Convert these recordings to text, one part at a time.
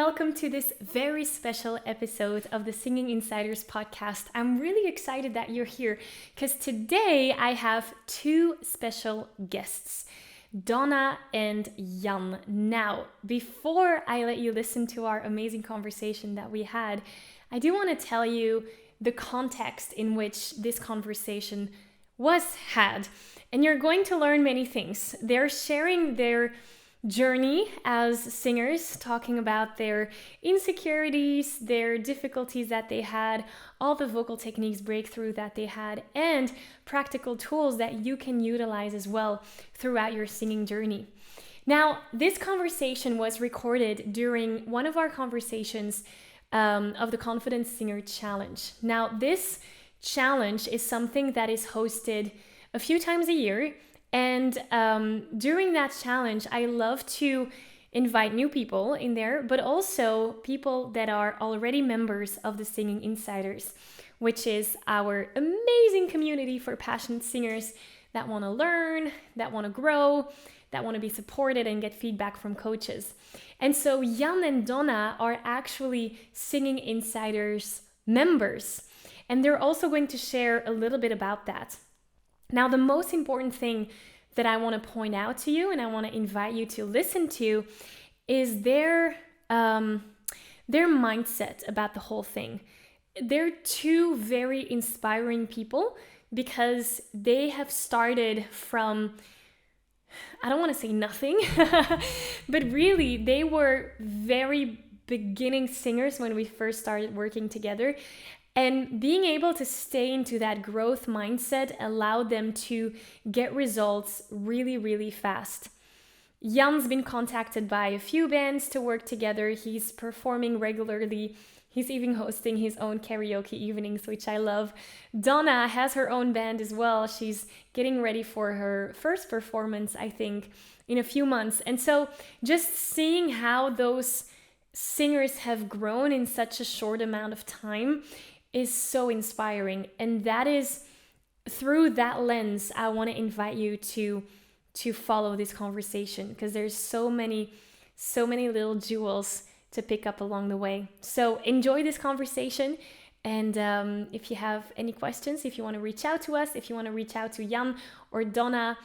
welcome to this very special episode of the Singing Insiders podcast. I'm really excited that you're here because today I have two special guests, Dona and Jan. Now, before I let you listen to our amazing conversation that we had, I do want to tell you the context in which this conversation was had. And you're going to learn many things. They're sharing their journey as singers, talking about their insecurities, their difficulties that they had, all the vocal techniques breakthrough that they had, and practical tools that you can utilize as well throughout your singing journey. Now, this conversation was recorded during one of our conversations of the Confident Singer Challenge. Now, this challenge is something that is hosted a few times a year. And during that challenge, I love to invite new people in there, but also people that are already members of the Singing Insiders, which is our amazing community for passionate singers that want to learn, that want to grow, that want to be supported and get feedback from coaches. And so Jan and Dona are actually Singing Insiders members, and they're also going to share a little bit about that. Now, the most important thing that I want to point out to you and I want to invite you to listen to is their mindset about the whole thing. They're two very inspiring people because they have started from, I don't want to say nothing, but really they were very beginning singers when we first started working together. And being able to stay into that growth mindset allowed them to get results really, really fast. Jan's been contacted by a few bands to work together. He's performing regularly. He's even hosting his own karaoke evenings, which I love. Dona has her own band as well. She's getting ready for her first performance, I think, in a few months. And so just seeing how those singers have grown in such a short amount of time is so inspiring. And that is through that lens I want to invite you to follow this conversation, because there's so many little jewels to pick up along the way. So enjoy this conversation, and if you have any questions, if you want to reach out to us, if you want to reach out to Jan or Dona,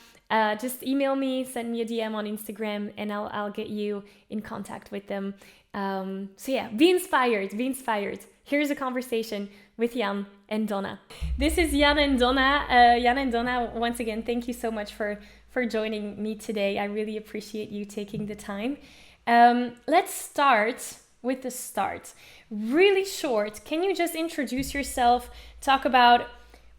just email me, send me a DM on Instagram, and I'll get you in contact with them. So yeah, be inspired. Here's a conversation with Jan and Dona. This is Jan and Dona. Jan and Dona, once again, thank you so much for joining me today. I really appreciate you taking the time. Let's start with the start. Really short, can you just introduce yourself, talk about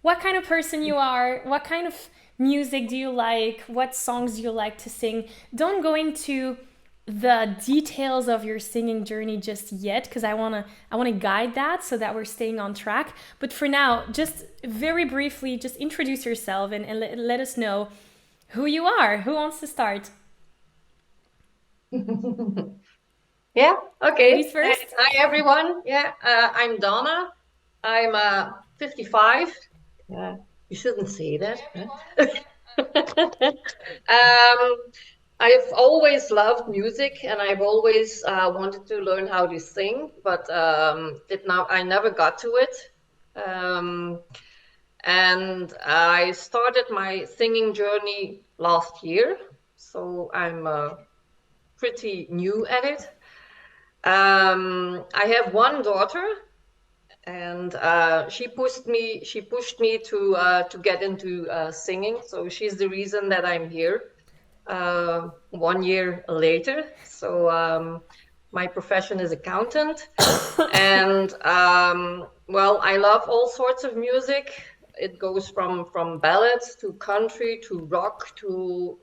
what kind of person you are, what kind of music do you like, what songs do you like to sing? Don't go into the details of your singing journey just yet, because I want to guide that so that we're staying on track. But for now, just very briefly, just introduce yourself and let us know who you are. Who wants to start? Yeah, okay. Ladies first. Hi, everyone. Yeah, I'm Donna. I'm 55. You shouldn't say that. I've always loved music, and I've always wanted to learn how to sing, but I never got to it. And I started my singing journey last year, so I'm pretty new at it. I have one daughter, and she pushed me to get into singing. So she's the reason that I'm here 1 year later. So my profession is accountant, and well, I love all sorts of music. It goes from ballads to country to rock to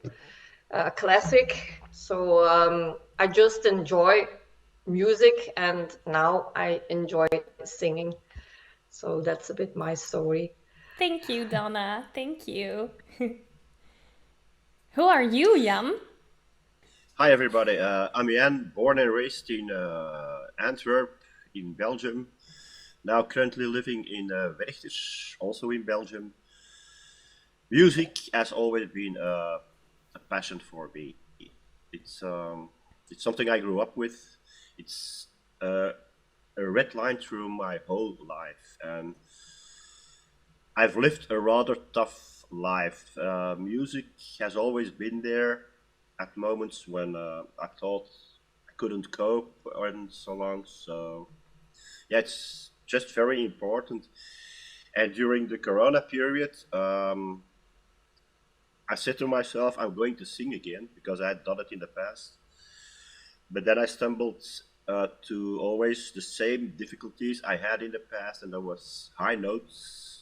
classic. So I just enjoy music, and now I enjoy singing. So that's a bit my story. Thank you, Donna. Thank you. Who are you, Jan? Hi everybody, I'm Jan, born and raised in Antwerp in Belgium. Now currently living in Werchters, also in Belgium. Music has always been a passion for me. It's something I grew up with. It's uh, a red line through my whole life, and I've lived a rather tough life. Music has always been there at moments when I thought I couldn't cope and so long. So yeah, it's just very important. And during the Corona period, I said to myself, I'm going to sing again because I had done it in the past. But then I stumbled to always the same difficulties I had in the past, and that was high notes.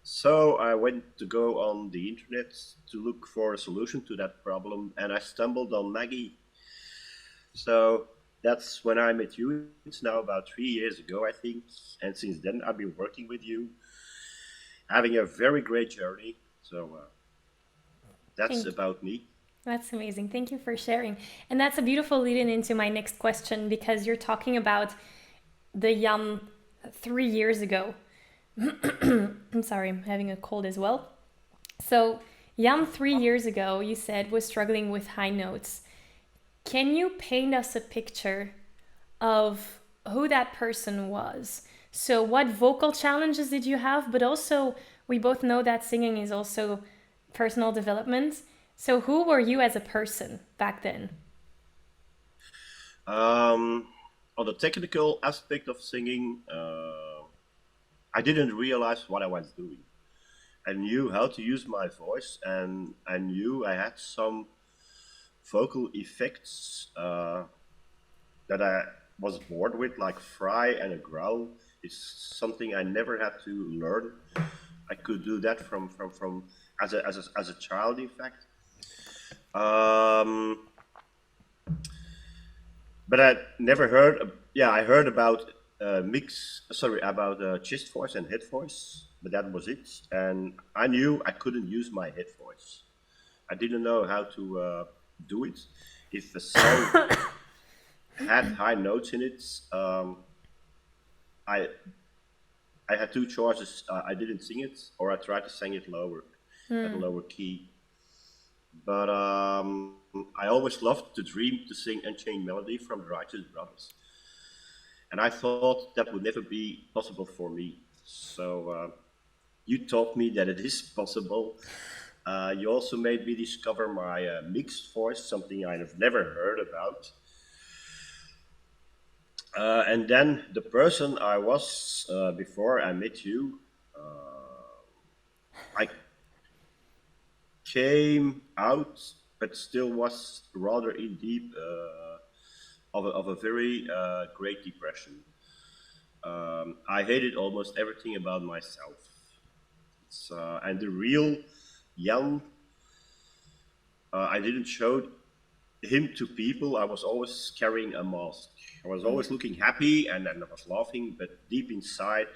So I went to go on the internet to look for a solution to that problem, and I stumbled on Maggie. So that's when I met you. It's now about 3 years ago, I think, and since then I've been working with you, having a very great journey. So that's Thank about me. That's amazing. Thank you for sharing. And that's a beautiful lead in into my next question because you're talking about the Jan 3 years ago. I'm sorry, I'm having a cold as well. So, Jan 3 years ago, you said, was struggling with high notes. Can you paint us a picture of who that person was? So, what vocal challenges did you have? But also, we both know that singing is also personal development. So, who were you as a person back then? Um, on the technical aspect of singing, I didn't realize what I was doing. I knew how to use my voice, and I knew I had some vocal effects that I was born with, like fry and a growl. It's something I never had to learn. I could do that from as a child, in fact. Um, but I never heard. Yeah, I heard about mix. Sorry, about chest voice and head voice, but that was it. And I knew I couldn't use my head voice. I didn't know how to do it. If a song had high notes in it, I I had two choices. I didn't sing it, or I tried to sing it lower, at a lower key. But I always loved to dream to sing Unchained Melody from the Righteous Brothers, and I thought that would never be possible for me. So you taught me that it is possible. You also made me discover my mixed voice, something I've never heard about. And then the person I was before I met you, I came out, but still was rather in deep of a very great depression. I hated almost everything about myself. And the real Jan, I didn't show him to people. I was always carrying a mask. I was always looking happy and I was laughing, but deep inside,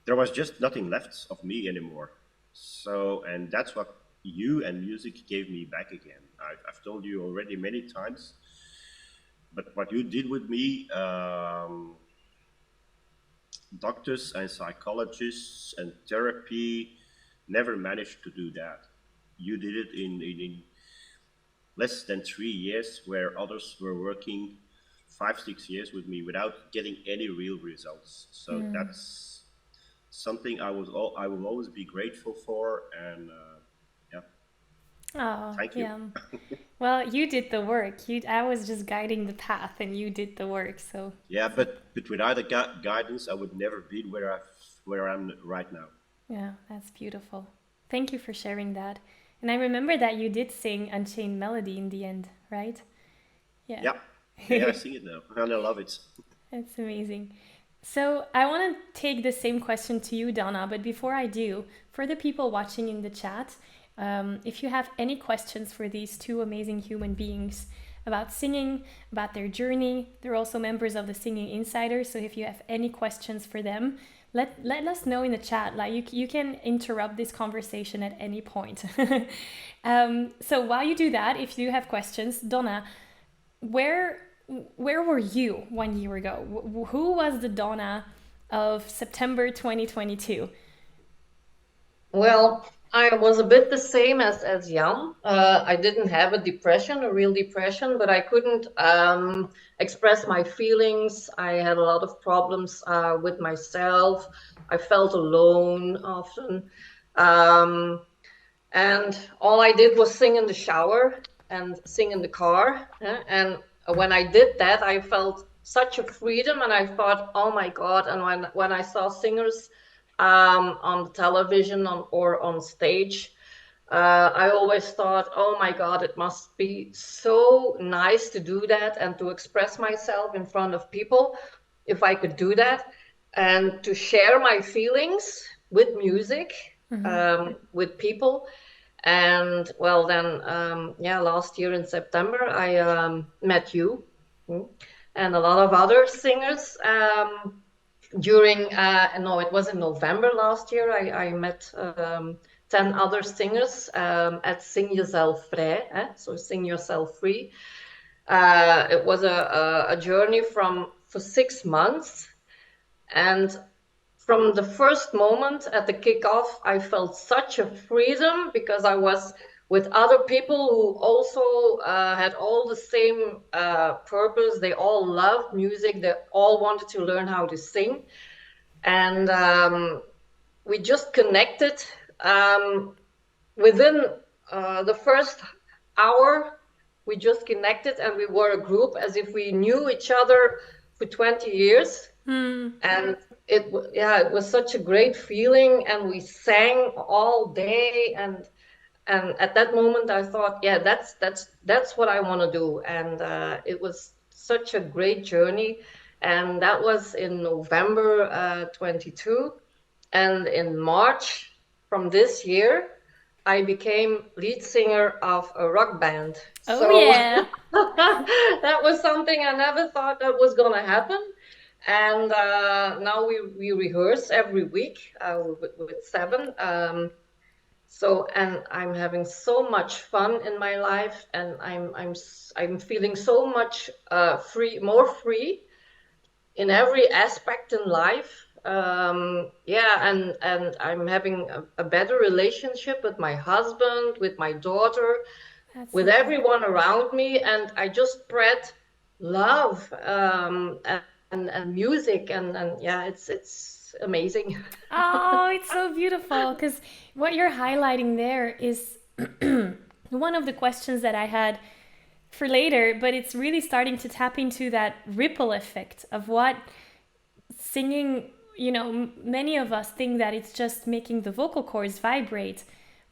there was just nothing left of me anymore. So, and that's what you and music gave me back again. I've told you already many times, but what you did with me, doctors and psychologists and therapy never managed to do that. You did it in less than 3 years, where others were working 5, 6 years with me without getting any real results. So that's something I will always be grateful for. And yeah, Oh, thank you. yeah. Well, you did the work. I was just guiding the path and you did the work. So, Yeah, but without the guidance, I would never be where I'm right now. yeah, that's beautiful. Thank you for sharing that. And I remember that you did sing Unchained Melody in the end, right? Yeah. Yeah, yeah, I sing it now, and I love it. That's amazing. So I want to take the same question to you, Donna, but before I do, for the people watching in the chat, if you have any questions for these two amazing human beings about singing, about their journey, they're also members of the Singing Insider. So if you have any questions for them, let us know in the chat. Like you can interrupt this conversation at any point. So while you do that, if you have questions, Donna, where where were you 1 year ago? Who was the Donna of September 2022? Well, I was a bit the same as Jan. I didn't have a real depression, but I couldn't express my feelings. I had a lot of problems with myself. I felt alone often. Um, and all I did was sing in the shower and sing in the car. And when I did that, I felt such a freedom, and I thought, oh my God. And when I saw singers on the television or on stage, I always thought, oh my God, it must be so nice to do that and to express myself in front of people, if I could do that, and to share my feelings with music, with people. And well, then, yeah, last year in September, I met you, and a lot of other singers. During no, it was in November last year. I met 10 other singers at Sing Yourself Vrij, so Sing Yourself Free. It was a journey for 6 months, and from the first moment at the kickoff, I felt such a freedom because I was with other people who also had all the same purpose. They all loved music. They all wanted to learn how to sing, and we just connected within the first hour. We just connected, and we were a group as if we knew each other for 20 years. And it was such a great feeling, and we sang all day. And at that moment I thought, yeah, that's what I want to do. And it was such a great journey. And that was in November 22. And in March from this year, I became lead singer of a rock band. Oh, So yeah. that was something I never thought that was going to happen. And now we rehearse every week with seven. And I'm having so much fun in my life, and I'm feeling so much more free in every aspect in life. Yeah, and I'm having a better relationship with my husband, with my daughter, That's with lovely. everyone around me, and I just spread love and music, and yeah, it's amazing. Oh, it's so beautiful because what you're highlighting there is one of the questions that I had for later, but it's really starting to tap into that ripple effect of what singing, many of us think that it's just making the vocal cords vibrate,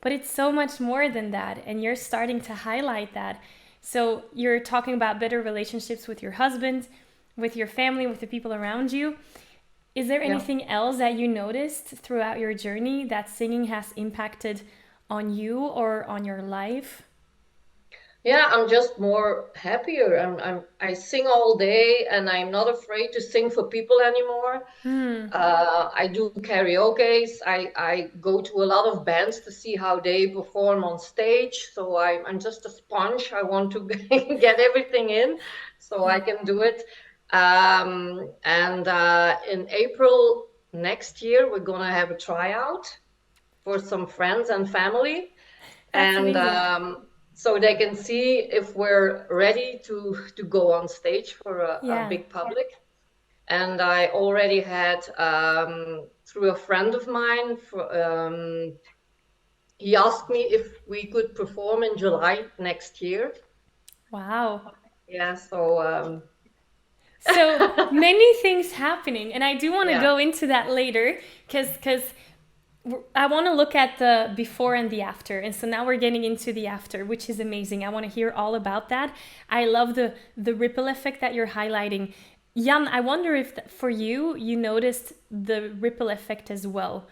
but it's so much more than that. And you're starting to highlight that. So you're talking about better relationships with your husband, with your family, with the people around you. Is there Yeah. anything else that you noticed throughout your journey that singing has impacted on you or on your life? Yeah, I'm just more happier. I sing all day, and I'm not afraid to sing for people anymore. I do karaoke's. I go to a lot of bands to see how they perform on stage. So I'm just a sponge. I want to get everything in so I can do it. And in April next year, we're gonna have a tryout for some friends and family, That's and amazing. so they can see if we're ready to go on stage for a Yeah. big public. And I already had through a friend of mine, he asked me if we could perform in July next year. Wow. Yeah, so So many things happening, and I do want to yeah, go into that later because I want to look at the before and the after. And so now we're getting into the after, which is amazing. I want to hear all about that. I love the ripple effect that you're highlighting. Jan, I wonder if for you noticed the ripple effect as well.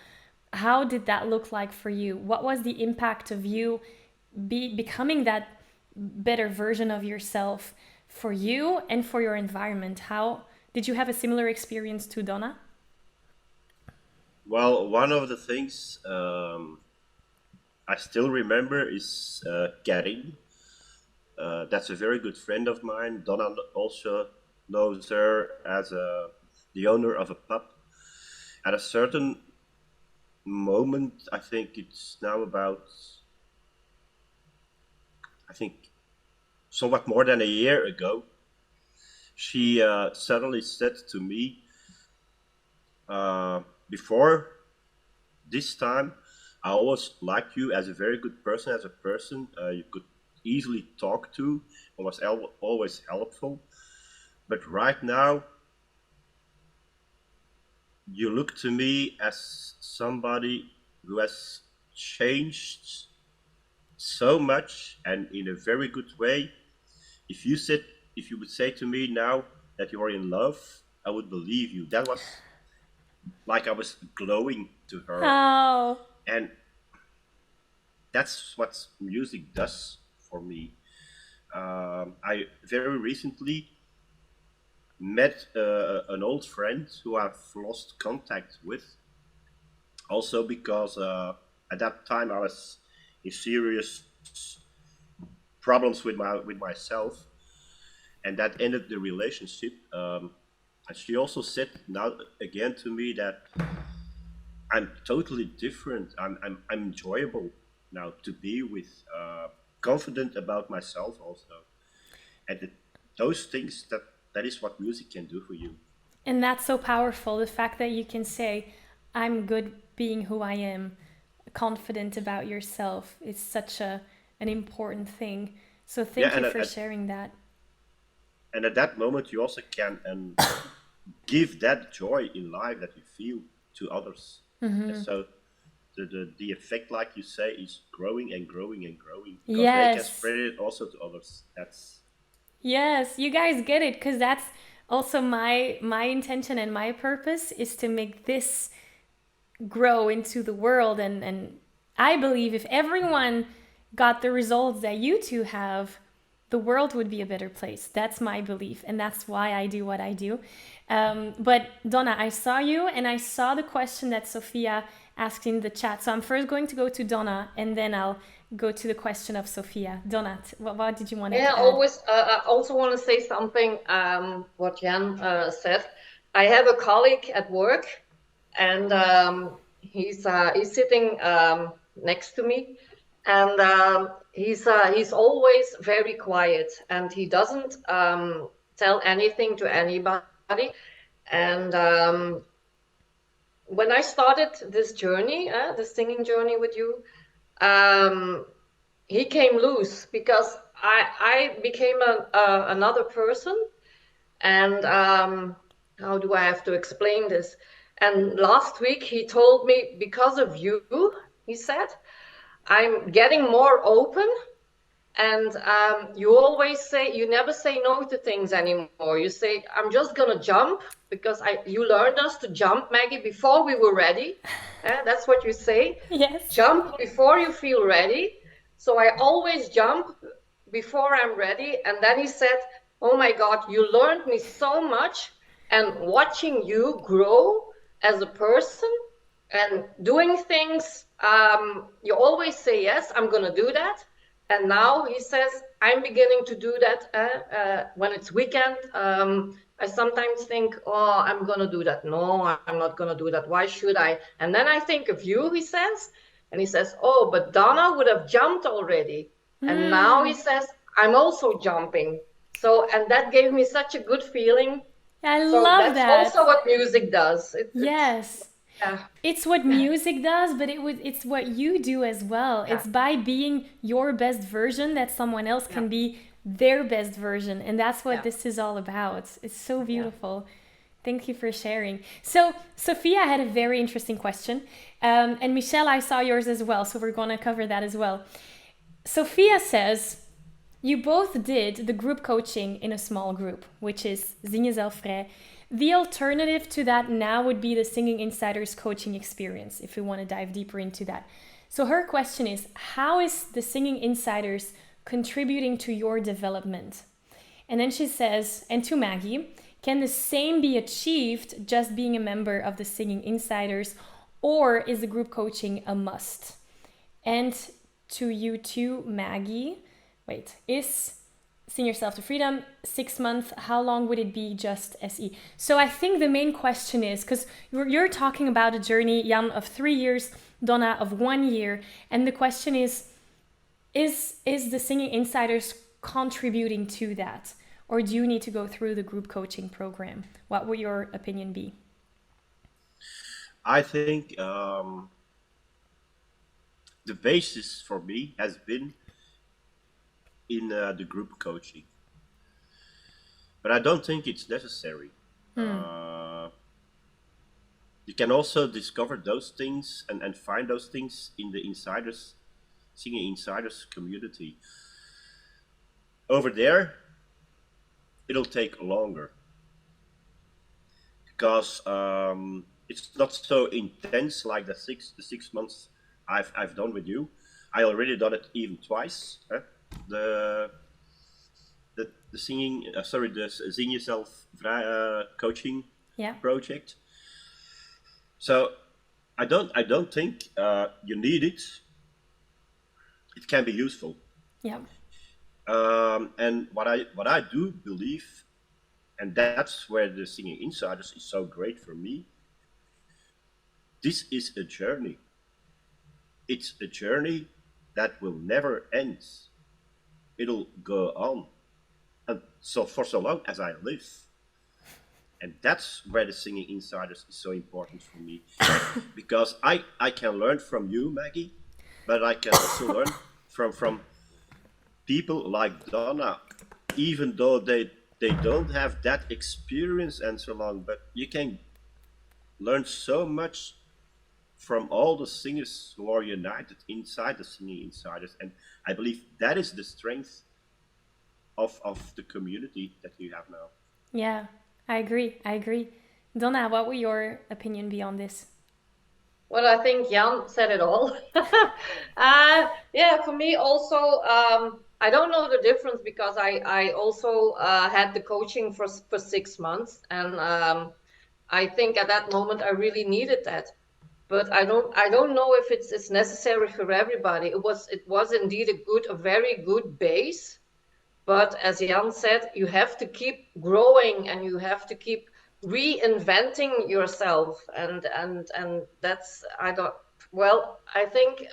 How did that look like for you? What was the impact of you becoming that better version of yourself for you and for your environment? How did you have a similar experience to Donna? Well, one of the things I still remember is Karin. That's a very good friend of mine. Donna also knows her as the owner of a pub. At a certain moment, I think it's now about, I think, somewhat more than a year ago, she suddenly said to me, before this time, I always liked you as a very good person, as a person you could easily talk to, and was always helpful. But right now, you look to me as somebody who has changed so much and in a very good way. If you said, if you would say to me now that you are in love, I would believe you. That was like I was glowing to her, Oh, and that's what music does for me. I very recently met an old friend who I've lost contact with, also because at that time I was in serious problems with myself, and that ended the relationship. And she also said now again to me that I'm totally different. I'm enjoyable now to be with, confident about myself also, and those things, that is what music can do for you. and that's so powerful. The fact that you can say, I'm good being who I am, confident about yourself, is such an important thing. So Yeah, thank you for sharing that. and at that moment you also can give that joy in life that you feel to others. And so the effect, like you say, is growing and growing and growing because they can Yes. spread it also to others. That's Yes, you guys get it, because that's also my intention and my purpose is to make this grow into the world, and I believe if everyone got the results that you two have, the world would be a better place. That's my belief, and that's why I do what I do. But Donna, I saw you, and I saw the question that Sophia asked in the chat. So I'm first going to go to Donna, and then I'll go to the question of Sophia. Donna, what did you want Yeah, to add? always. I also want to say something. What Jan said. I have a colleague at work, and he's sitting next to me, and he's always very quiet, and he doesn't tell anything to anybody. And when I started this journey, the singing journey with you, um, he came loose because I became another person, and how do I have to explain this? And last week he told me, because of you, he said, I'm getting more open, and you always say, you never say no to things anymore. You say, I'm just gonna jump because you learned us to jump, Maggie, before we were ready. That's what you say. Yes. Jump before you feel ready. So I always jump before I'm ready. And then he said, oh my God, you learned me so much. And watching you grow as a person and doing things, you always say, yes, I'm going to do that. And now he says, I'm beginning to do that when it's weekend. I sometimes think, oh, I'm going to do that. No, I'm not going to do that. Why should I? And then I think of you, he says. And he says, oh, but Donna would have jumped already. And now he says, I'm also jumping. So, and that gave me such a good feeling. I So love that's also that. what music does. Yes. Yeah. It's what music does, but it's what you do as well. Yeah. It's by being your best version that someone else can be their best version, and that's what this is all about. It's so beautiful. Thank you for sharing. So Sophia had a very interesting question, and Michelle, I saw yours as well, so we're going to cover that as well. Sophia says, you both did the group coaching in a small group, which is Zing Jezelf Vrij. The alternative to that now would be the Singing Insiders coaching experience, if we want to dive deeper into that. So her question is, how is the Singing Insiders contributing to your development? And then she says, and to Maggie, can the same be achieved just being a member of the Singing Insiders, or is the group coaching a must? And to you too, Maggie, is Sing Yourself to Freedom, 6 months. How long would it be just SE? So I think the main question is, because you're talking about a journey, Jan, of 3 years, Donna of 1 year, and the question is the Singing Insiders contributing to that? Or do you need to go through the group coaching program? What would your opinion be? I think the basis for me has been in the group coaching, but I don't think it's necessary. You can also discover those things and find those things in the Singing Insiders community. Over there, it'll take longer because it's not so intense like the 6 months I've done with you. I already done it even twice. The singing, the Sing Yourself coaching project. So I don't think you need it. It can be useful. Yeah. And what I do believe, and that's where the Singing Insiders is so great for me. This is a journey. It's a journey that will never end. It'll go on, and so for so long as I live. And that's where the Singing Insiders is so important for me, because I can learn from you, Maggie, but I can also learn from people like Donna, even though they don't have that experience and so on, but you can learn so much from all the singers who are united inside the Singing Insiders. And I believe that is the strength of the community that you have now. Yeah, I agree. Donna, what would your opinion be on this? Well, I think Jan said it all. For me also, I don't know the difference because I also had the coaching for 6 months, and I think at that moment I really needed that. But I don't know if it's necessary for everybody. It was indeed a very good base. But as Jan said, you have to keep growing and you have to keep reinventing yourself. And that's, I think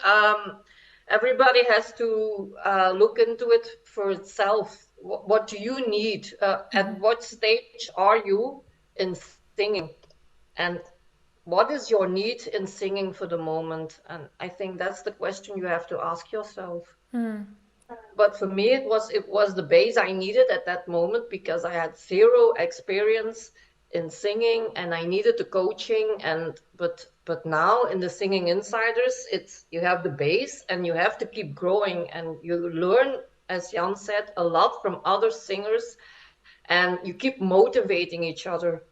everybody has to look into it for itself. What do you need? At what stage are you in singing? And what is your need in singing for the moment? And I think that's the question you have to ask yourself. But for me, it was the base I needed at that moment because I had zero experience in singing and I needed the coaching. But now in the Singing Insiders, you have the base and you have to keep growing and you learn, as Jan said, a lot from other singers and you keep motivating each other.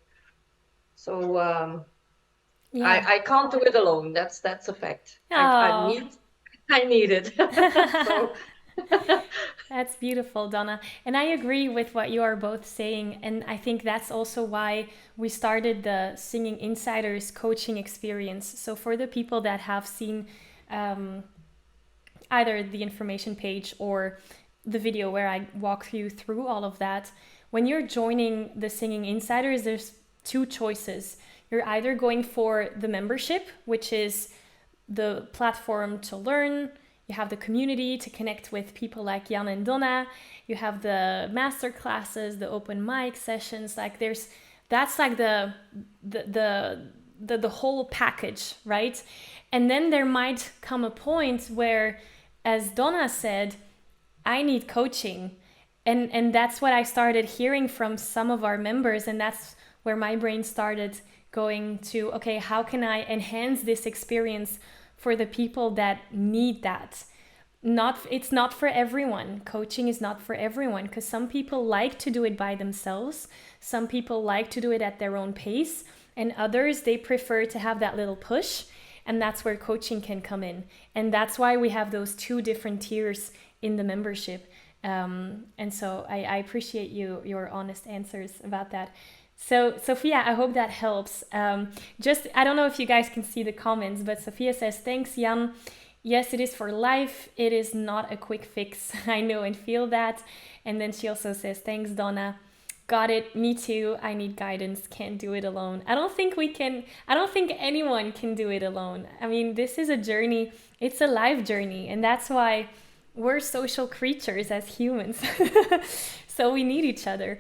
So I can't do it alone. That's a fact. I need it. So. That's beautiful, Donna. And I agree with what you are both saying. And I think that's also why we started the Singing Insiders coaching experience. So for the people that have seen either the information page or the video where I walk you through all of that, when you're joining the Singing Insiders, there's two choices. You're either going for the membership, which is the platform to learn. You have the community to connect with people like Jan and Dona. You have the master classes, the open mic sessions. That's like the whole package, right? And then there might come a point where, as Dona said, I need coaching. And that's what I started hearing from some of our members. And that's where my brain started going to, okay, how can I enhance this experience for the people that need that? It's not for everyone. Coaching is not for everyone because some people like to do it by themselves. Some people like to do it at their own pace, and others, they prefer to have that little push, and that's where coaching can come in. And that's why we have those two different tiers in the membership. And so I appreciate your honest answers about that. So Sophia, I hope that helps. I don't know if you guys can see the comments, but Sophia says, thanks, Jan. yes, it is for life. It is not a quick fix. I know and feel that. And then she also says, thanks, Donna. Got it. Me too. I need guidance. Can't do it alone. I don't think anyone can do it alone. I mean, this is a journey. It's a life journey. And that's why we're social creatures as humans. So we need each other.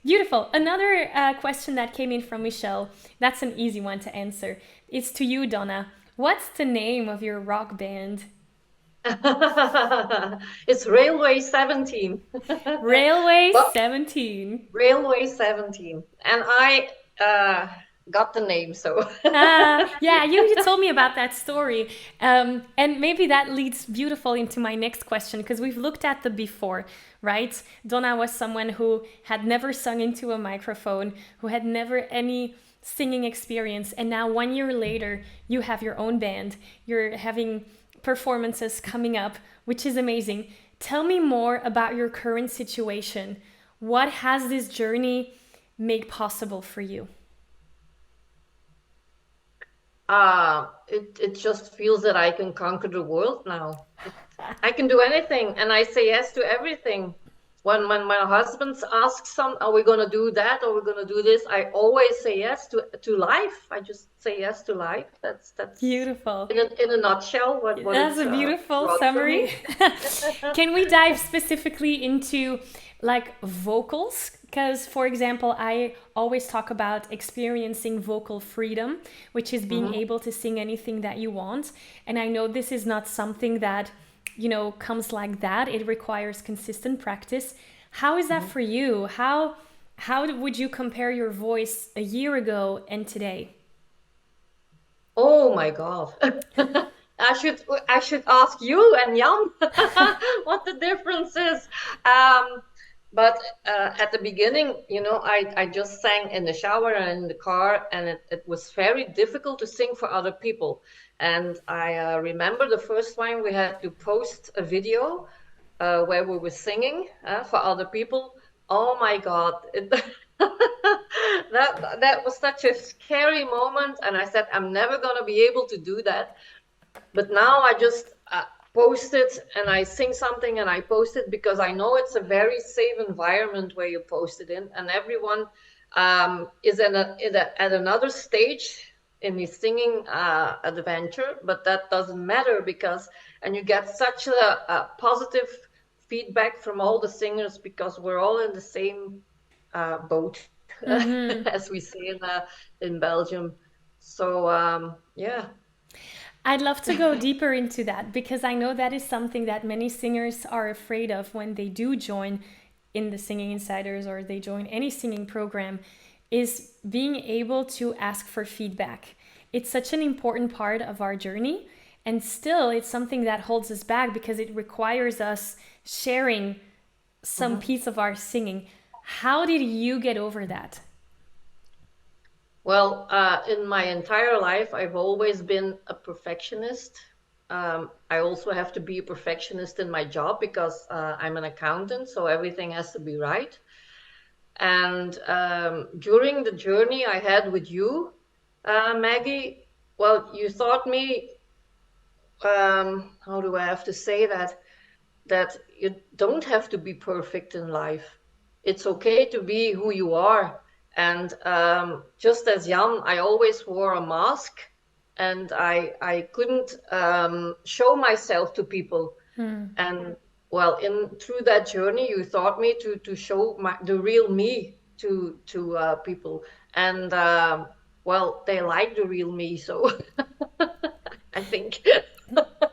Beautiful. Another question that came in from Michelle. That's an easy one to answer. It's to you, Donna. What's the name of your rock band? It's Railway 17. Railway Well, 17. Railway 17. And I got the name, so. Yeah, you told me about that story. And maybe that leads beautiful into my next question, because we've looked at the before, right? Donna was someone who had never sung into a microphone, who had never any singing experience. And now 1 year later, you have your own band. You're having performances coming up, which is amazing. Tell me more about your current situation. What has this journey made possible for you? It just feels that I can conquer the world now. I can do anything, and I say yes to everything. When my husband asks are we gonna do that or we're gonna do this, I always say yes to life. I just say yes to life. That's Beautiful. in a nutshell what That's it's a beautiful brought for summary. me. Can we dive specifically into like vocals? Because, for example, I always talk about experiencing vocal freedom, which is being able to sing anything that you want. And I know this is not something that, comes like that. It requires consistent practice. How is that for you? How would you compare your voice a year ago and today? Oh my God. I should ask you and Jan what the difference is. But at the beginning, I just sang in the shower and in the car, and it was very difficult to sing for other people. And I remember the first time we had to post a video where we were singing for other people. Oh my God. That was such a scary moment, and I said I'm never gonna be able to do that. But now I just post it and I sing something and I post it because I know it's a very safe environment where you post it in, and everyone is at another stage in his singing adventure, but that doesn't matter and you get such a positive feedback from all the singers because we're all in the same boat, as we say in Belgium. So yeah. I'd love to go deeper into that, because I know that is something that many singers are afraid of when they do join in the Singing Insiders or they join any singing program, is being able to ask for feedback. It's such an important part of our journey, and still it's something that holds us back because it requires us sharing some piece of our singing. How did you get over that? Well, in my entire life, I've always been a perfectionist. I also have to be a perfectionist in my job because I'm an accountant, so everything has to be right. And during the journey I had with you, Maggie, well, you taught me, how do I have to say that you don't have to be perfect in life. It's okay to be who you are. And just as Jan, I always wore a mask, and I couldn't show myself to people. And well, through that journey, you taught me to show the real me to people. And well, they like the real me, so I think.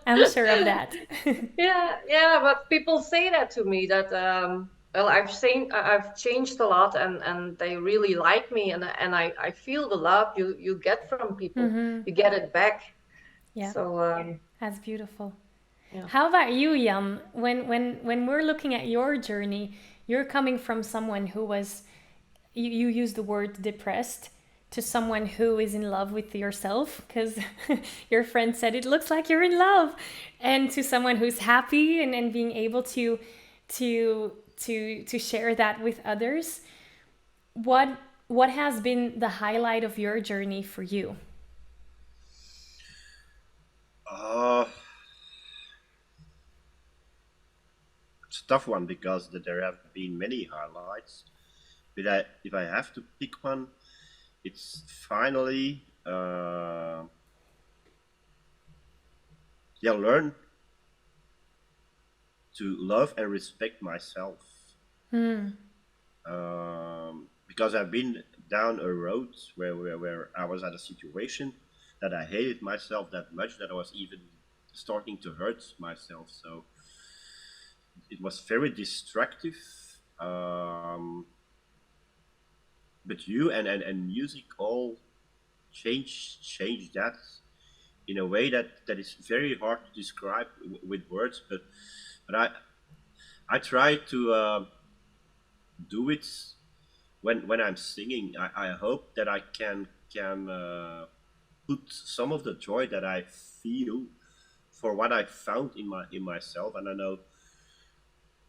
I'm sure of that. Yeah, but people say that to me that well, I've changed a lot, and they really like me, and I feel the love you get from people. You get it back. Yeah, So that's beautiful. yeah. How about you, Jan? When we're looking at your journey, you're coming from someone who was, you use the word depressed, to someone who is in love with yourself, because your friend said it looks like you're in love, and to someone who's happy and being able to share that with others. What has been the highlight of your journey for you? it's a tough one because there have been many highlights. But if I have to pick one, it's finally learn to love and respect myself. Because I've been down a road where I was at a situation that I hated myself that much that I was even starting to hurt myself. So it was very destructive. Um, but you and music all change that in a way that is very hard to describe with words. But I try to do it when I'm singing. I hope that I can put some of the joy that I feel for what I found in myself, and I know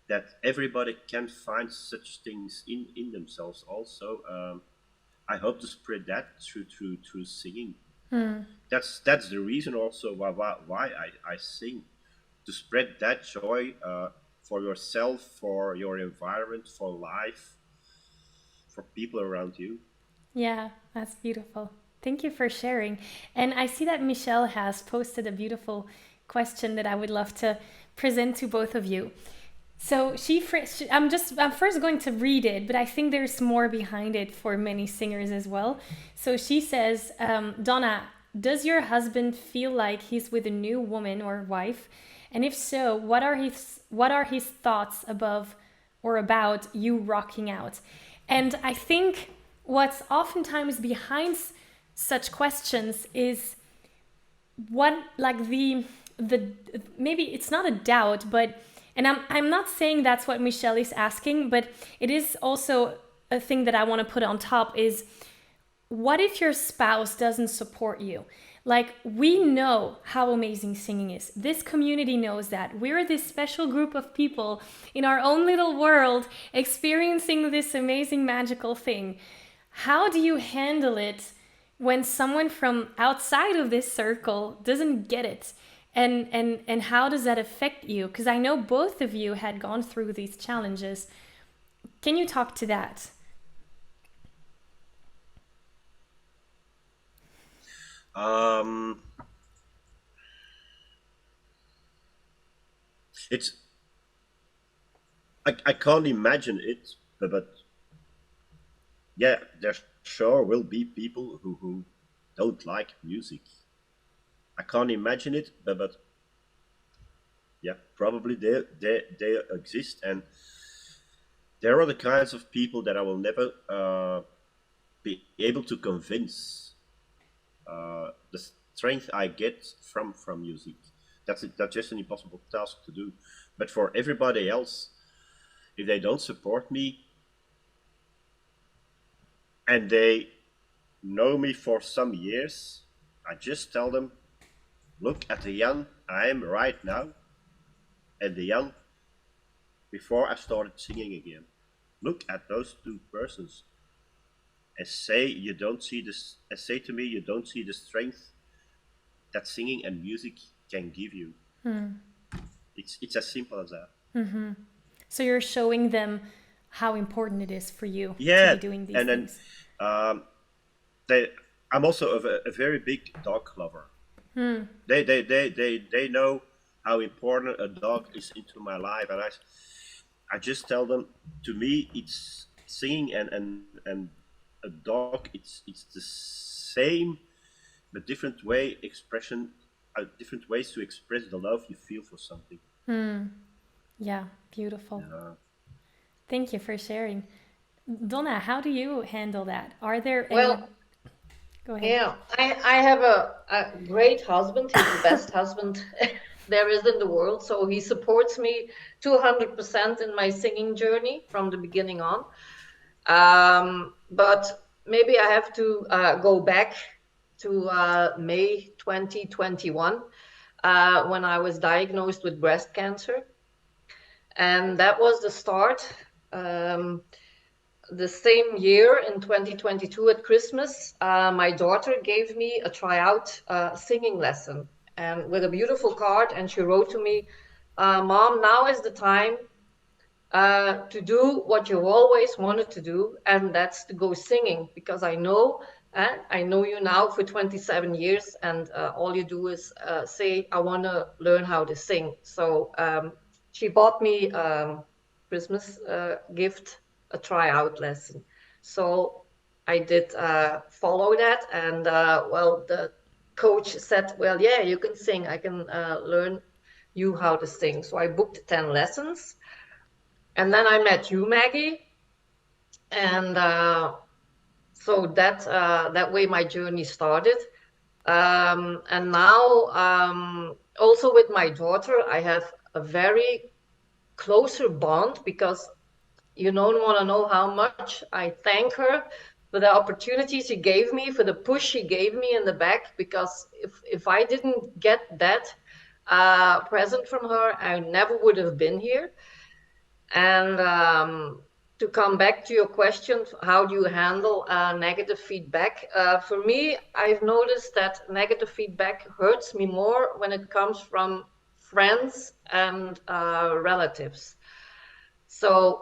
that everybody can find such things in themselves also. I hope to spread that through singing. That's the reason also why I sing, to spread that joy for yourself, for your environment, for life, for people around you. Yeah, that's beautiful. Thank you for sharing. And I see that Michelle has posted a beautiful question that I would love to present to both of you. So I'm first going to read it, but I think there's more behind it for many singers as well. So she says, Donna, does your husband feel like he's with a new woman or wife? And if so, what are his thoughts above or about you rocking out? And I think what's oftentimes behind such questions is what, like the maybe it's not a doubt, but and I'm not saying that's what Michelle is asking, but it is also a thing that I want to put on top is, what if your spouse doesn't support you? Like, we know how amazing singing is. This community knows that. We're this special group of people in our own little world experiencing this amazing magical thing. How do you handle it when someone from outside of this circle doesn't get it? And how does that affect you? Because I know both of you had gone through these challenges. Can you talk to that? It's I can't imagine it, but yeah, there sure will be people who don't like music. I can't imagine it, but yeah, probably they exist, and there are the kinds of people that I will never be able to convince. The strength I get from music, that's just an impossible task to do. But for everybody else, if they don't support me and they know me for some years, I just tell them, look at the Jan I am right now and the Jan before I started singing again. Look at those two persons and say you don't see this. And say to me you don't see the strength that singing and music can give you. It's as simple as that. So you're showing them how important it is for you to Yeah, be doing these and then things. um, they. I'm also a very big dog lover. They know how important a dog is into my life, and I just tell them. To me, it's singing and a dog. It's the same, but different way expression. Different ways to express the love you feel for something. Yeah, beautiful. Yeah. Thank you for sharing. Donna, how do you handle that? Are there any... Well, Go ahead. yeah, I have a great husband. He's the best husband there is in the world. So he supports me 200% in my singing journey from the beginning on. But maybe I have to go back to May 2021 when I was diagnosed with breast cancer. And that was the start. The same year in 2022 at Christmas, my daughter gave me a tryout singing lesson and with a beautiful card. And she wrote to me, Mom, now is the time to do what you always wanted to do, and that's to go singing. Because I know you now for 27 years, and all you do is say, I want to learn how to sing. So she bought me Christmas gift, a tryout lesson. So I did follow that, and well, the coach said, well, yeah, you can sing. I can learn you how to sing. So I booked 10 lessons, and then I met you, Maggie, and so that way my journey started. And now, also with my daughter, I have a very closer bond, because you don't want to know how much I thank her for the opportunity she gave me, for the push she gave me in the back. Because if I didn't get that present from her, I never would have been here. And to come back to your question, how do you handle negative feedback? For me, I've noticed that negative feedback hurts me more when it comes from friends and relatives. So,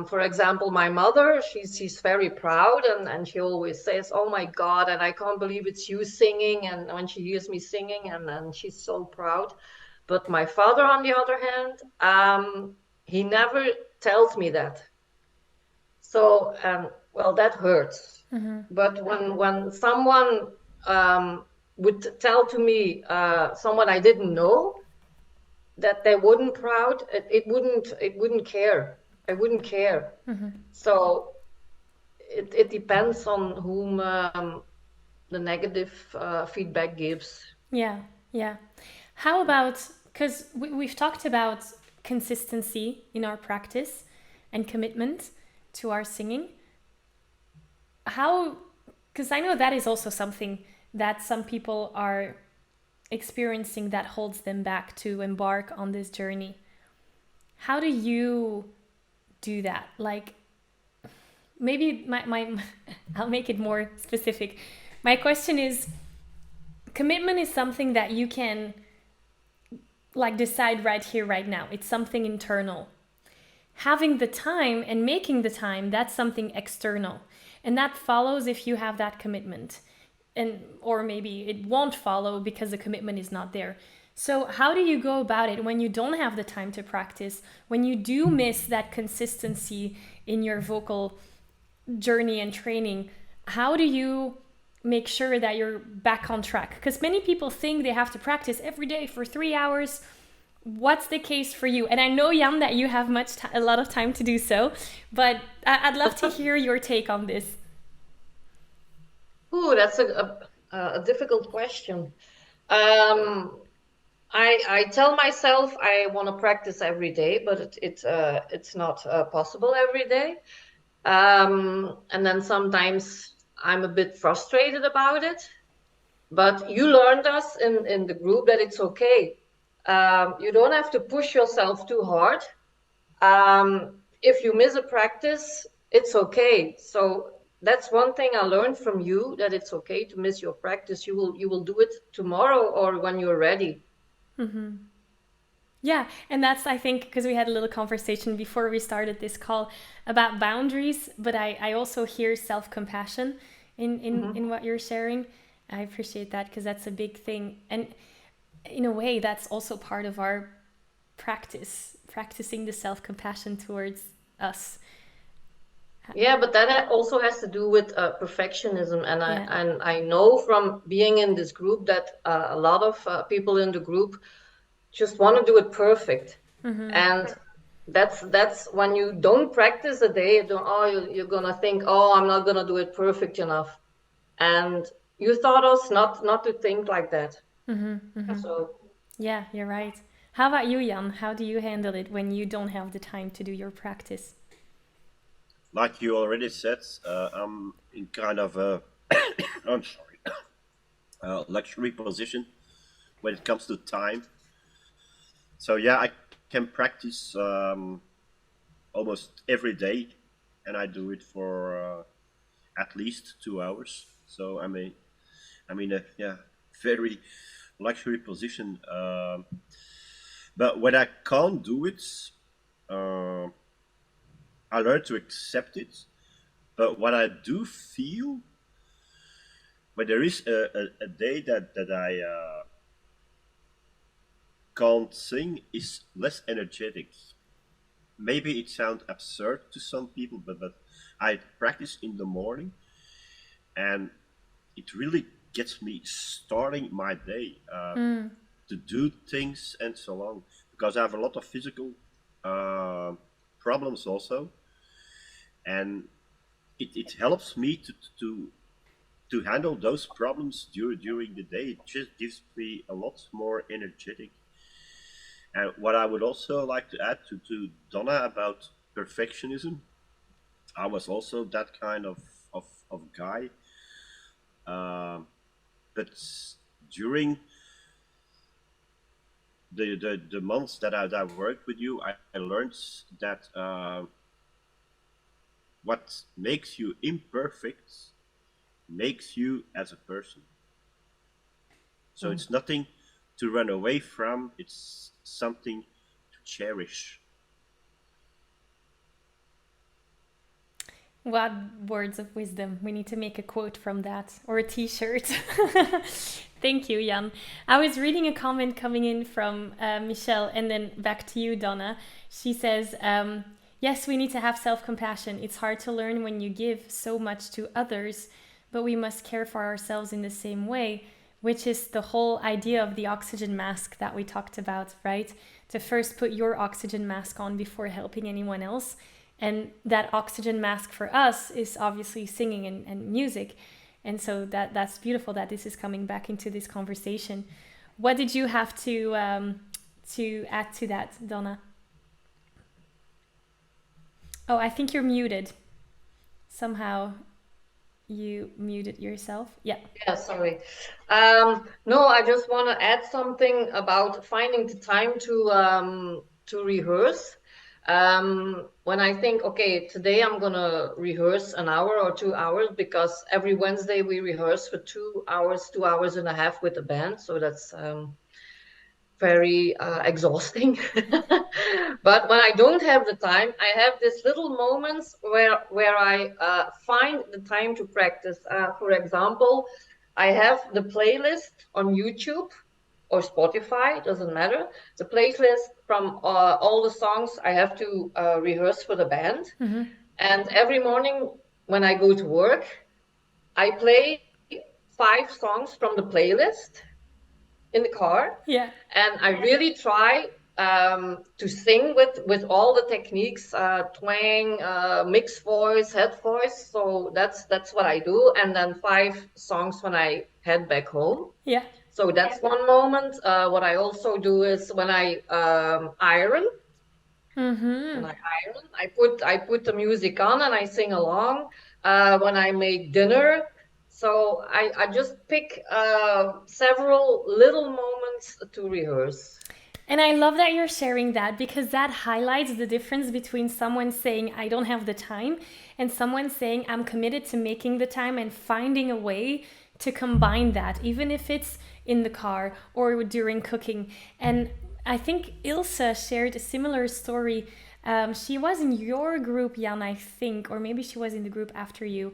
for example, my mother, she's very proud, and she always says, "Oh my God," and I can't believe it's you singing. And when she hears me singing, and she's so proud. But my father, on the other hand, he never tells me that. So, well, that hurts. But when someone would tell to me, someone I didn't know, that they weren't proud, it wouldn't care. I wouldn't care. So it depends on whom the negative feedback gives. Yeah, yeah. How about, because we've talked about consistency in our practice and commitment to our singing. How, because I know that is also something that some people are experiencing that holds them back to embark on this journey. How do you do that? Like, maybe my I'll make it more specific. My question is, commitment is something that you can like decide right here, right now. It's something internal. Having the time and making the time, that's something external. And that follows if you have that commitment. And or maybe it won't follow because the commitment is not there. So how do you go about it when you don't have the time to practice, when you do miss that consistency in your vocal journey and training? How do you make sure that you're back on track? Because many people think they have to practice every day for 3 hours. What's the case for you? And I know, Jan, that you have a lot of time to do so, but I'd love to hear your take on this. Ooh, that's a difficult question. I tell myself I want to practice every day, but it's not possible every day. And then sometimes I'm a bit frustrated about it. But you learned us in the group that it's okay. You don't have to push yourself too hard. If you miss a practice, it's okay. So that's one thing I learned from you, that it's okay to miss your practice. You will do it tomorrow or when you're ready. Yeah, and that's, I think, because we had a little conversation before we started this call about boundaries, but I also hear self-compassion in what you're sharing. I appreciate that because that's a big thing. And in a way, that's also part of our practicing the self-compassion towards us. Yeah, but that also has to do with perfectionism, and Yeah. I know from being in this group that a lot of people in the group just want to do it perfect, and that's when you don't practice a day, you're gonna think, oh, I'm not gonna do it perfect enough, and you taught us not to think like that. So Yeah, you're right. How about you, Jan? How do you handle it when you don't have the time to do your practice? Like you already said, I'm in kind of a I'm sorry, luxury position when it comes to time. So yeah, I can practice almost every day, and I do it for at least 2 hours. So I'm in a very luxury position. But when I can't do it, uh, I learned to accept it. But what I do feel when there is a day that I can't sing is less energetic. Maybe it sounds absurd to some people, but I practice in the morning and it really gets me starting my day to do things and so on. Because I have a lot of physical uh, problems also, and it helps me to handle those problems during the day. It just gives me a lot more energetic. And what I would also like to add to Donna about perfectionism, I was also that kind of guy. Um, but during the months that I worked with you, I learned that what makes you imperfect makes you as a person. So Mm. it's nothing to run away from, it's something to cherish. What words of wisdom. We need to make a quote from that or a t-shirt. Thank you, Jan. I was reading a comment coming in from Michelle and then back to you, Donna. She says, yes, we need to have self-compassion. It's hard to learn when you give so much to others, but we must care for ourselves in the same way, which is the whole idea of the oxygen mask that we talked about, right? To first put your oxygen mask on before helping anyone else. And that oxygen mask for us is obviously singing and music. And so that's beautiful that this is coming back into this conversation. What did you have to add to that, Donna? Oh, I think you're muted. Somehow you muted yourself. Yeah. Yeah, sorry. No, I just want to add something about finding the time to rehearse. When I think, okay, today I'm gonna rehearse an hour or 2 hours because every Wednesday we rehearse for 2 hours, 2 hours and a half with the band. So that's very exhausting. But when I don't have the time, I have these little moments where I find the time to practice. For example, I have the playlist on YouTube or Spotify, doesn't matter. The playlist from all the songs I have to rehearse for the band. Mm-hmm. And every morning when I go to work, I play 5 songs from the playlist in the car, Yeah. and I really try to sing with all the techniques, twang, mixed voice, head voice. So that's what I do, and then 5 songs when I head back home. Yeah. So that's one moment. What I also do is when I iron. Mm-hmm. When I iron, I put the music on and I sing along. When I make dinner, so I just pick several little moments to rehearse. And I love that you're sharing that because that highlights the difference between someone saying, I don't have the time, and someone saying, I'm committed to making the time and finding a way to combine that, even if it's in the car or during cooking. And I think Ilse shared a similar story. She was in your group, Jan, I think, or maybe she was in the group after you.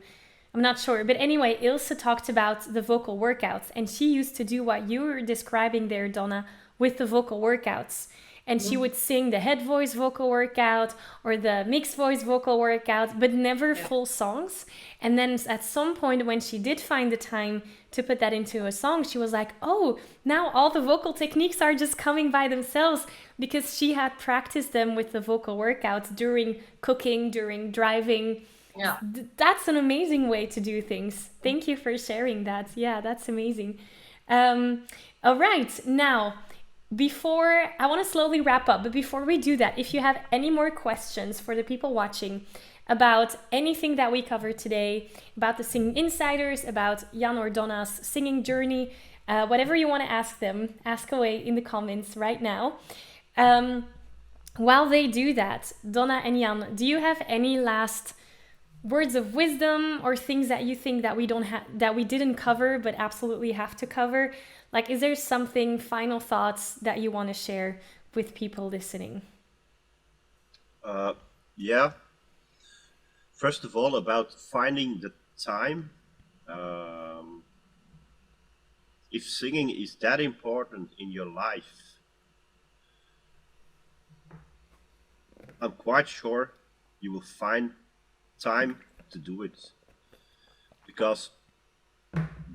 I'm not sure. But anyway, Ilse talked about the vocal workouts, and she used to do what you were describing there, Donna, with the vocal workouts. And she would sing the head voice vocal workout or the mixed voice vocal workout, but never full songs. And then at some point, when she did find the time to put that into a song, she was like, oh, now all the vocal techniques are just coming by themselves because she had practiced them with the vocal workouts during cooking, during driving. Yeah. That's an amazing way to do things. Thank you for sharing that. Yeah, that's amazing. All right, now before I want to slowly wrap up, but before we do that, if you have any more questions for the people watching about anything that we covered today, about the Singing Insiders, about Jan or Donna's singing journey, whatever you want to ask them, ask away in the comments right now. While they do that, Donna and Jan, do you have any last words of wisdom or things that you think that we don't have, that we didn't cover but absolutely have to cover? Like, is there something, final thoughts that you want to share with people listening? Yeah, first of all, about finding the time. Um, if singing is that important in your life, I'm quite sure you will find time to do it, because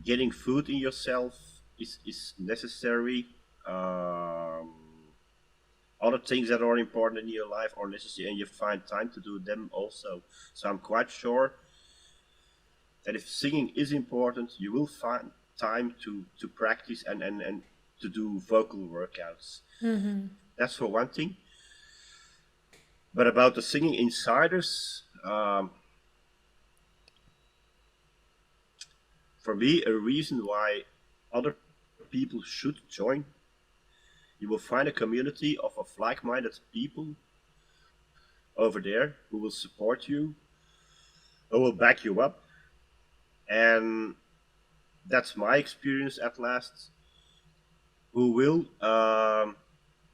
getting food in yourself is necessary. Um, Other things that are important in your life are necessary, and you find time to do them also. So I'm quite sure that if singing is important, you will find time to practice and to do vocal workouts. That's for one thing. But about the singing insiders, for me, a reason why other people should join, you will find a community of like-minded people over there who will support you, who will back you up. And that's my experience at last. Who will,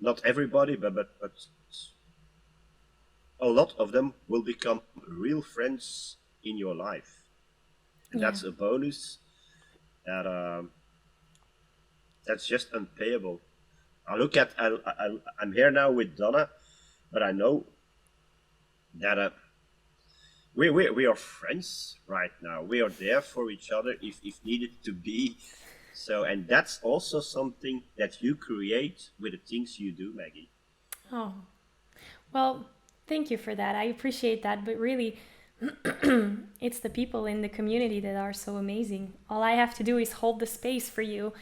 not everybody, but a lot of them will become real friends in your life. And Yeah. that's a bonus that that's just unpayable. I'm here now with Donna, but I know that we are friends right now. We are there for each other if needed to be. So, and that's also something that you create with the things you do, Maggie. Oh, well, thank you for that. I appreciate that. But really, it's the people in the community that are so amazing. All I have to do is hold the space for you,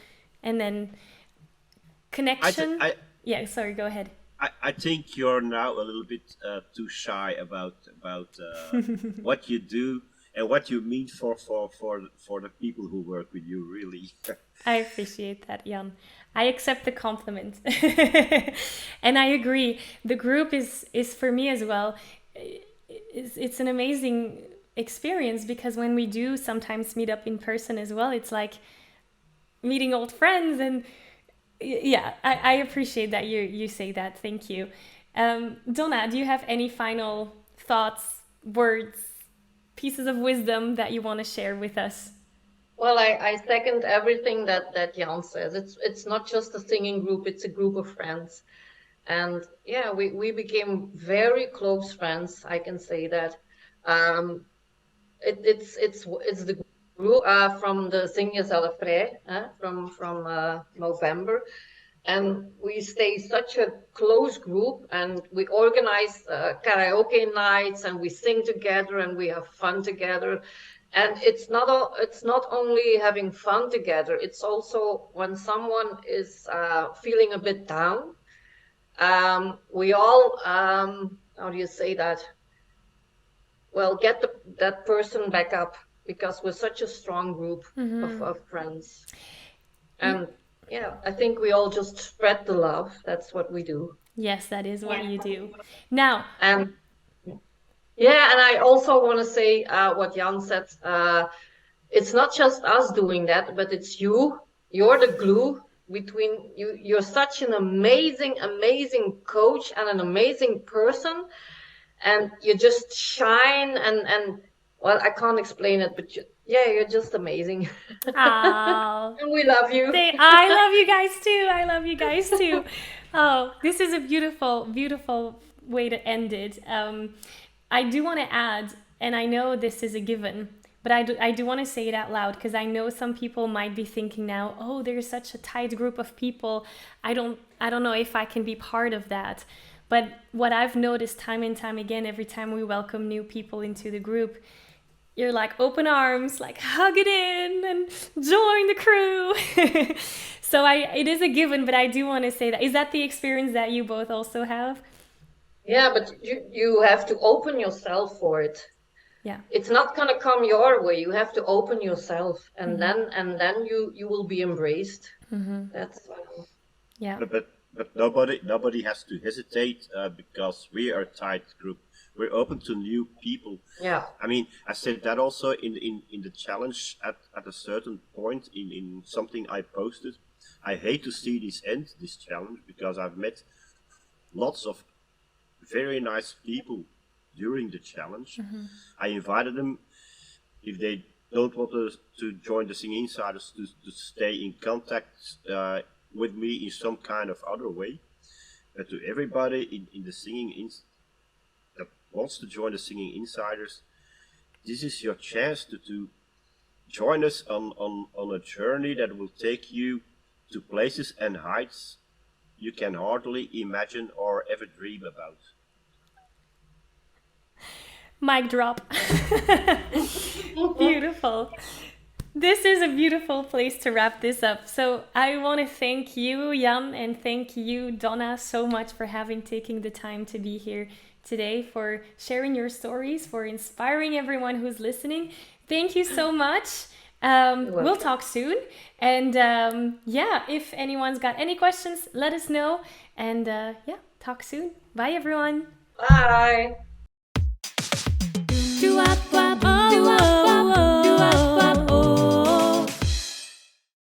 and then I, th- connection. I, Yeah, sorry, go ahead. I think you're now a little bit too shy about what you do and what you mean for the people who work with you. Really, I appreciate that, Jan. I accept the compliment. And I agree. The group is for me as well. It's an amazing experience because when we do sometimes meet up in person as well, it's like meeting old friends. And yeah, I appreciate that you say that. Thank you. Donna, do you have any final thoughts, words, pieces of wisdom that you want to share with us? Well, I second everything that Jan says. It's not just a singing group, it's a group of friends. And yeah, we became very close friends, I can say that. Um, it's the group from the Zing Jezelf Vrij, from November. And we stay such a close group, and we organize karaoke nights, and we sing together, and we have fun together. And it's not only having fun together, it's also when someone is feeling a bit down, we all how do you say that, well, get that person back up, because we're such a strong group of friends. And yeah, I think we all just spread the love. That's what we do. Yes, that is what you do. Now, And yeah, and I also want to say what Jan said. It's not just us doing that, but it's you. You're the glue between you. You're such an amazing, amazing coach and an amazing person, and you just shine. And well, I can't explain it, but yeah, you're just amazing. oh, And we love you. I love you guys too. I love you guys too. Oh, this is a beautiful, beautiful way to end it. I do want to add, and I know this is a given, but I do want to say it out loud because I know some people might be thinking now, oh, there's such a tight group of people. I don't know if I can be part of that. But what I've noticed time and time again, every time we welcome new people into the group, you're like open arms, like hug it in and join the crew. So it is a given, but I do want to say that. Is that the experience that you both also have? Yeah, but you have to open yourself for it. Yeah. It's not gonna come your way. You have to open yourself, and then you will be embraced. That's Yeah. but nobody has to hesitate, because we are a tight group. We're open to new people. yeah. I mean, I said that also in the challenge at a certain point in something I posted. I hate to see this end, this challenge, because I've met lots of very nice people during the challenge. I invited them, if they don't want to join the Singing Insiders, to stay in contact with me in some kind of other way. But to everybody in the that wants to join the Singing Insiders, this is your chance to join us on a journey that will take you to places and heights you can hardly imagine or ever dream about. Mic drop. Beautiful. This is a beautiful place to wrap this up. So I want to thank you, Jan, and thank you, Donna, so much for taking the time to be here today, for sharing your stories, for inspiring everyone who's listening. Thank you so much. We'll talk soon. And if anyone's got any questions, let us know. And talk soon. Bye, everyone. Bye. Oh, oh.